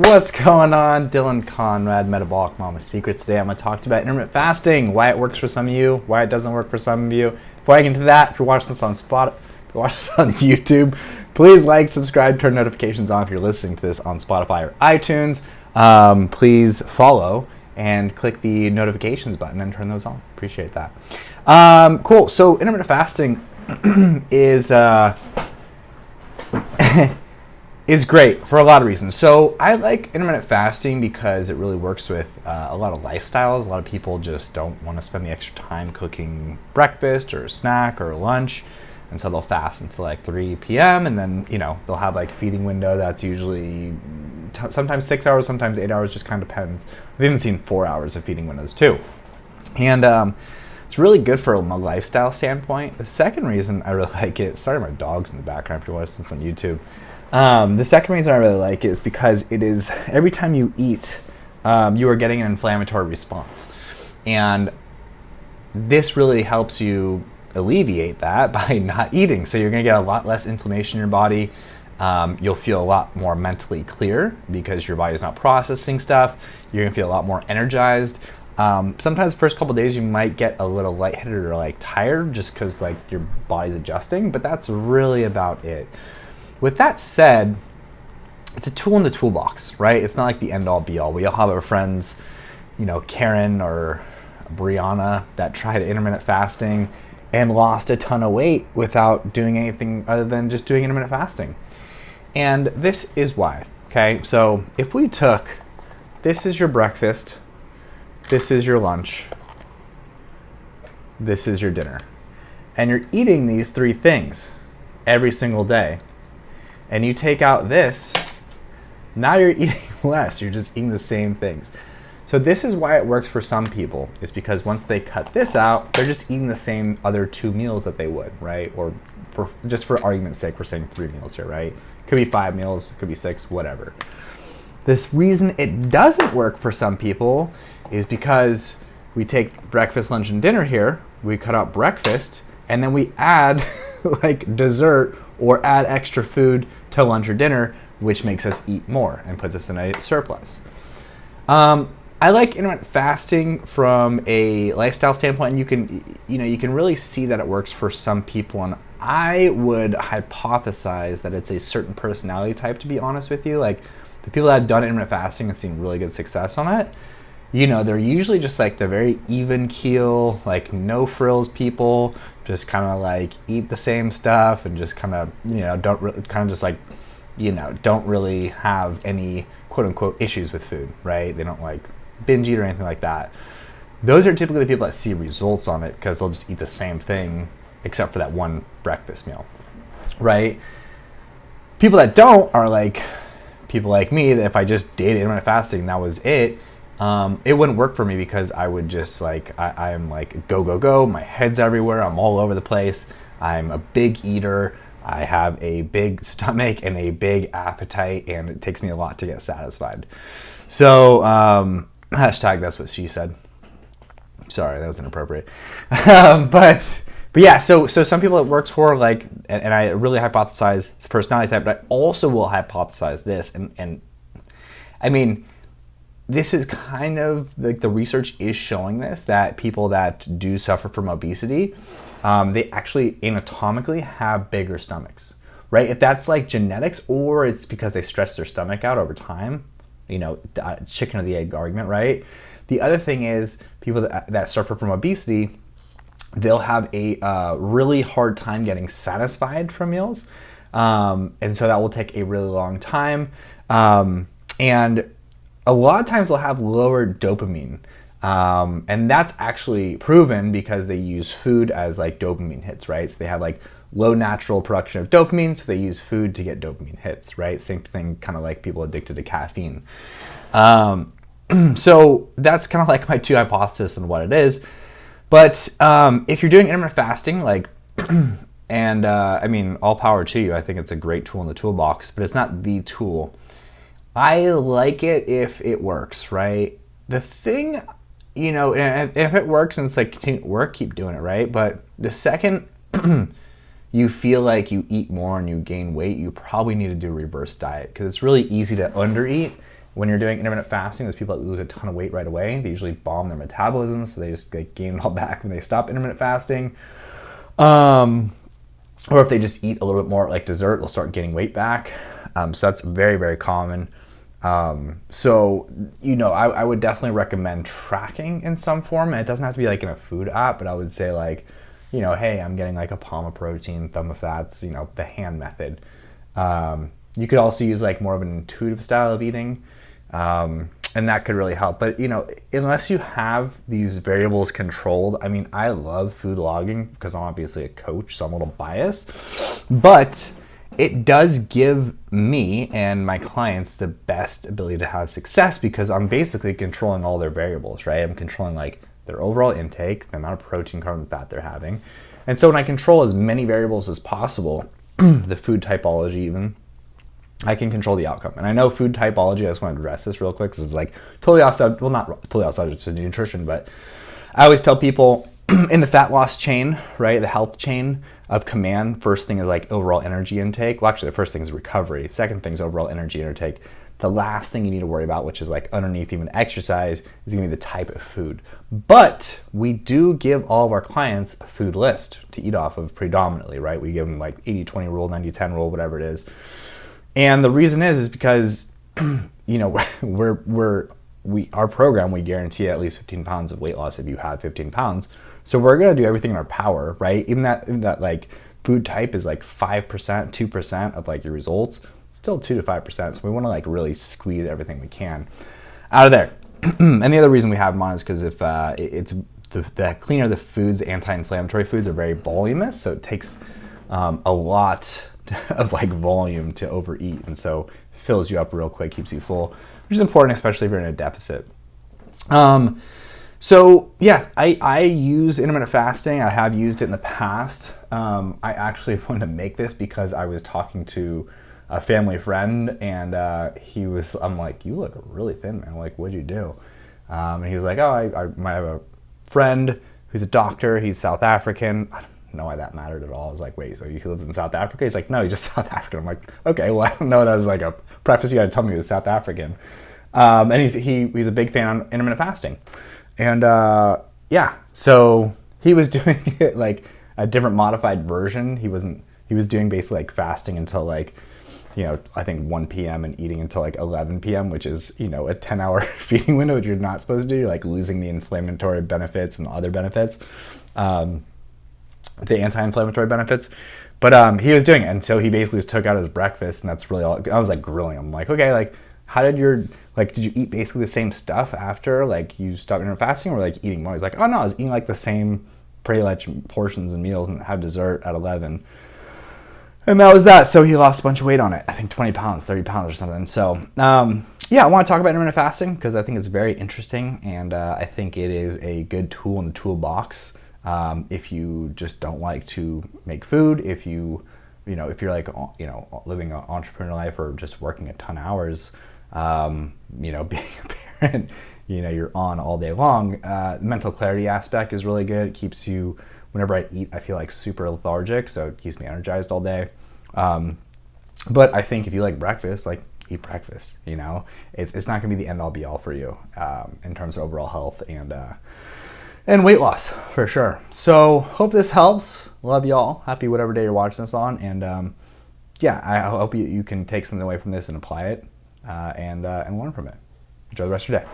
What's going on? Dylan Conrad, Metabolic Momma Secrets. Today I'm going to talk about intermittent fasting, why it works for some of you, why it doesn't work for some of you. Before I get into that, if you're watching this on YouTube, please like, subscribe, turn notifications on if you're listening to this on Spotify or iTunes. Please follow and click the notifications button and turn those on. Appreciate that. Cool. So intermittent fasting is is great for a lot of reasons. So I like intermittent fasting because it really works with a lot of lifestyles. A lot of people just don't want to spend the extra time cooking breakfast or a snack or lunch, and so they'll fast until like 3 p.m. and then they'll have like a feeding window that's usually sometimes 6 hours, sometimes 8 hours, just kind of depends. I've even seen 4 hours of feeding windows too, and it's really good from a lifestyle standpoint. The second reason I really like it, sorry my dog's in the background if you're watching this on YouTube. The second reason I really like it is because it is, every time you eat, you are getting an inflammatory response. And this really helps you alleviate that by not eating. So you're going to get a lot less inflammation in your body. You'll feel a lot more mentally clear because your body's not processing stuff. You're going to feel a lot more energized. Sometimes the first couple of days you might get a little lightheaded or like tired just because like your body's adjusting, but that's really about it. With that said, it's a tool in the toolbox, right? It's not like the end-all be-all. We all have our friends, Karen or Brianna, that tried intermittent fasting and lost a ton of weight without doing anything other than just doing intermittent fasting. And this is why, okay? So if we took, this is your breakfast, this is your lunch, this is your dinner, and you're eating these three things every single day, and you take out this, now you're eating less. You're just eating the same things. So this is why it works for some people. It's because once they cut this out, they're just eating the same other 2 meals that they would, right? Or just for argument's sake, we're saying 3 meals here, right? Could be 5 meals, could be 6, whatever. This reason it doesn't work for some people is because we take breakfast, lunch, and dinner here, we cut out breakfast, and then we add like dessert or add extra food to lunch or dinner, which makes us eat more and puts us in a surplus. I like intermittent fasting from a lifestyle standpoint, and you can really see that it works for some people. And I would hypothesize that it's a certain personality type, to be honest with you. Like the people that have done intermittent fasting and seen really good success on it, they're usually just like the very even keel, like no frills people, just kind of like eat the same stuff and just kind of, don't really, kind of just like, don't really have any quote unquote issues with food, right? They don't like binge eat or anything like that. Those are typically the people that see results on it because they'll just eat the same thing except for that one breakfast meal, right? People that don't are like people like me, that if I just did intermittent fasting, that was it. It wouldn't work for me because I would just like, I'm like go, my head's everywhere, I'm all over the place, I'm a big eater, I have a big stomach and a big appetite, and it takes me a lot to get satisfied. So, hashtag that's what she said. Sorry, that was inappropriate. But yeah, so some people it works for, like, and I really hypothesize it's personality type, but I also will hypothesize this, and I mean, this is kind of like the research is showing this, that people that do suffer from obesity, they actually anatomically have bigger stomachs, right? If that's like genetics or it's because they stretch their stomach out over time, chicken or the egg argument, right? The other thing is people that suffer from obesity, they'll have a really hard time getting satisfied from meals. And so that will take a really long time. And a lot of times they'll have lower dopamine. And that's actually proven because they use food as like dopamine hits, right? So they have like low natural production of dopamine, so they use food to get dopamine hits, right? Same thing kind of like people addicted to caffeine. So that's kind of like my two hypotheses on what it is. But if you're doing intermittent fasting, like, and I mean, all power to you. I think it's a great tool in the toolbox, but it's not the tool. I like it if it works, right? The thing, and if it works and it's like continue to work, keep doing it, right? But the second you feel like you eat more and you gain weight, you probably need to do a reverse diet, because it's really easy to undereat when you're doing intermittent fasting, those people that lose a ton of weight right away, they usually bomb their metabolism, so they just like gain it all back when they stop intermittent fasting. Or if they just eat a little bit more like dessert, they'll start gaining weight back. So that's very, very common. So, I would definitely recommend tracking in some form. And it doesn't have to be like in a food app, but I would say like, hey, I'm getting like a palm of protein, thumb of fats, the hand method. You could also use like more of an intuitive style of eating. And that could really help. But, unless you have these variables controlled, I mean, I love food logging because I'm obviously a coach, so I'm a little biased. But it does give me and my clients the best ability to have success because I'm basically controlling all their variables, right? I'm controlling like their overall intake, the amount of protein, carb, and fat they're having. And so when I control as many variables as possible, the food typology even, I can control the outcome. And I know food typology, I just want to address this real quick because it's like totally outside, well, not totally outside to nutrition, but I always tell people in the fat loss chain, right, the health chain of command, first thing is like overall energy intake. Well, actually, the first thing is recovery. Second thing is overall energy intake. The last thing you need to worry about, which is like underneath even exercise, is going to be the type of food. But we do give all of our clients a food list to eat off of predominantly, right? We give them like 80-20 rule, 90-10 rule, whatever it is. And the reason is because, our program, we guarantee at least 15 pounds of weight loss if you have 15 pounds. So we're going to do everything in our power, right? Even that like food type is like 5%, 2% of like your results, still 2 to 5%. So we want to like really squeeze everything we can out of there. And the other reason we have them on is because if the cleaner the foods, anti-inflammatory foods are very voluminous. So it takes a lot of like volume to overeat, and so fills you up real quick, keeps you full, which is important, especially if you're in a deficit. So yeah, I use intermittent fasting. I have used it in the past. I actually wanted to make this because I was talking to a family friend, and I'm like, you look really thin, man. Like, what'd you do? And he was like, oh, I have a friend who's a doctor. He's South African. I don't know why that mattered at all. I was like, wait, so he lives in South Africa? He's like, no, he's just South African. I'm like, okay, well, I don't know that as like a preface. You got to tell me he was South African. And he's a big fan on intermittent fasting. And so he was doing it like a different modified version. He was doing basically like fasting until like, I think 1 p.m. and eating until like 11 p.m., which is, a 10-hour feeding window, which you're not supposed to do. You're like losing the inflammatory benefits and other benefits. The anti-inflammatory benefits, but he was doing it, and so he basically just took out his breakfast, and that's really all. I was like grilling him, like, okay, like, how did did you eat basically the same stuff after like you stopped intermittent fasting, or like eating more? He's like, oh no, I was eating like the same pretty much portions and meals, and had dessert at 11, and that was that. So he lost a bunch of weight on it. I think 20 pounds, 30 pounds or something. So I want to talk about intermittent fasting because I think it's very interesting, and I think it is a good tool in the toolbox. If you just don't like to make food, if if you're like, living an entrepreneurial life or just working a ton of hours, being a parent, you're on all day long. Mental clarity aspect is really good. It keeps you, whenever I eat, I feel like super lethargic, so it keeps me energized all day. But I think if you like breakfast, like eat breakfast, it's not gonna be the end all be all for you, in terms of overall health and weight loss for sure. So hope this helps. Love y'all. Happy whatever day you're watching this on. And I hope you can take something away from this and apply it and learn from it. Enjoy the rest of your day.